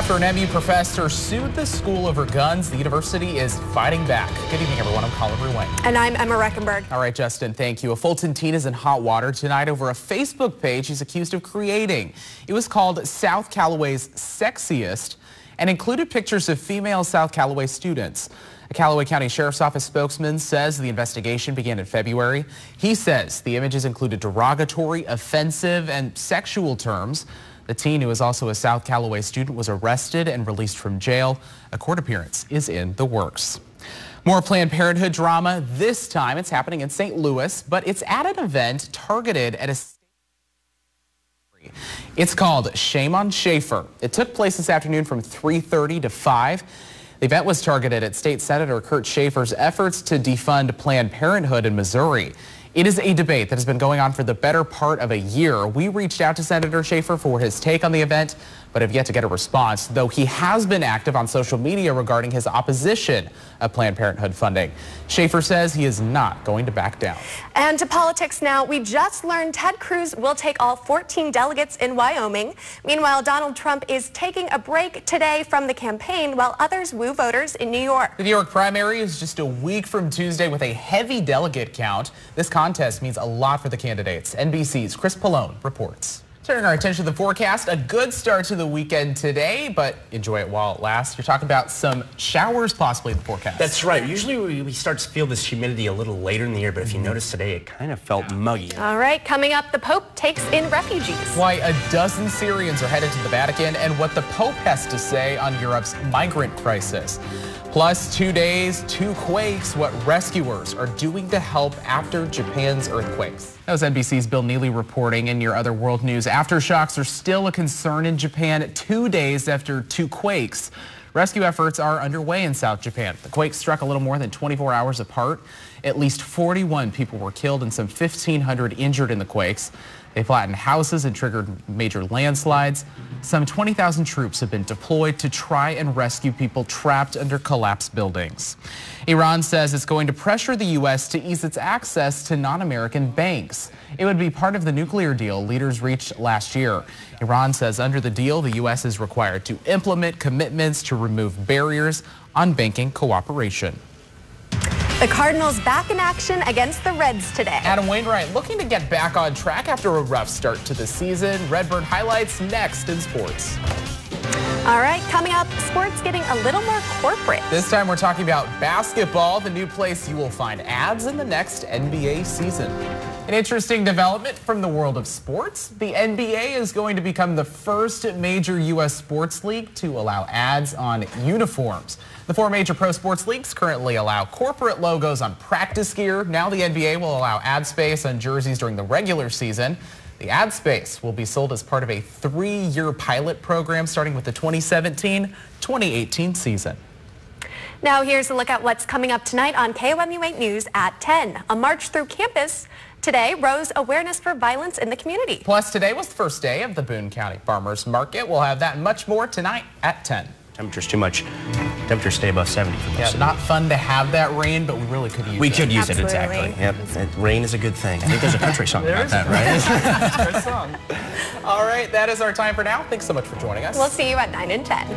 After an MU professor sued the school over guns, the university is fighting back. Good evening, everyone. I'm Collin Ruane. And I'm Emma Reckenberg. All right, Justin, thank you. A Fulton teen is in hot water tonight over a Facebook page he's accused of creating. It was called South Callaway's Sexiest and included pictures of female South Callaway students. A Callaway County Sheriff's Office spokesman says the investigation began in February. He says the images included derogatory, offensive, and sexual terms. The teen, who is also a South Callaway student, was arrested and released from jail. A court appearance is in the works. More Planned Parenthood drama. This time it's happening in St. Louis, but it's at an event targeted at a It's called Shame on Schaefer. It took place this afternoon from 3:30 to 5. The event was targeted at State Senator Kurt Schaefer's efforts to defund Planned Parenthood in Missouri. It is a debate that has been going on for the better part of a year. We reached out to Senator Schaefer for his take on the event, but have yet to get a response, though he has been active on social media regarding his opposition of Planned Parenthood funding. Schaefer says he is not going to back down. And to politics now. We just learned Ted Cruz will take all 14 delegates in Wyoming. Meanwhile, Donald Trump is taking a break today from the campaign while others woo voters in New York. The New York primary is just a week from Tuesday with a heavy delegate count. This contest means a lot for the candidates. NBC's Chris Pallone reports. Turning our attention to the forecast, a good start to the weekend today, but enjoy it while it lasts. You're talking about some showers possibly in the forecast. That's right. Usually we start to feel this humidity a little later in the year, but if you notice today, it kind of felt muggy. All right, coming up, the Pope takes in refugees. Why a dozen Syrians are headed to the Vatican and what the Pope has to say on Europe's migrant crisis. Plus, 2 days, 2 quakes, what rescuers are doing to help after Japan's earthquakes. That was NBC's Bill Neely reporting. In your other world news, aftershocks are still a concern in Japan 2 days after 2 quakes. Rescue efforts are underway in South Japan. The quakes struck a little more than 24 hours apart. At least 41 people were killed and some 1,500 injured in the quakes. They flattened houses and triggered major landslides. Some 20,000 troops have been deployed to try and rescue people trapped under collapsed buildings. Iran says it's going to pressure the U.S. to ease its access to non-American banks. It would be part of the nuclear deal leaders reached last year. Iran says under the deal, the U.S. is required to implement commitments to remove barriers on banking cooperation. The Cardinals back in action against the Reds today. Adam Wainwright looking to get back on track after a rough start to the season. Redbird highlights next in sports. All right, coming up, sports getting a little more corporate. This time we're talking about basketball, the new place you will find ads in the next NBA season. An interesting development from the world of sports. The NBA is going to become the first major U.S. sports league to allow ads on uniforms. The 4 major pro sports leagues currently allow corporate logos on practice gear. Now the NBA will allow ad space on jerseys during the regular season. The ad space will be sold as part of a 3-year pilot program starting with the 2017-2018 season. Now here's a look at what's coming up tonight on KOMU 8 News at 10. A march through campus today rose awareness for violence in the community. Plus, today was the first day of the Boone County Farmers Market. We'll have that and much more tonight at 10. Temperature's too much. Temperatures stay above 70 for most of the not fun to have that rain, but we really could use it. We could use Absolutely. it, exactly. Yep. Rain is a good thing. I think there's a country song about that, right? Good song. All right, that is our time for now. Thanks so much for joining us. We'll see you at 9 and 10.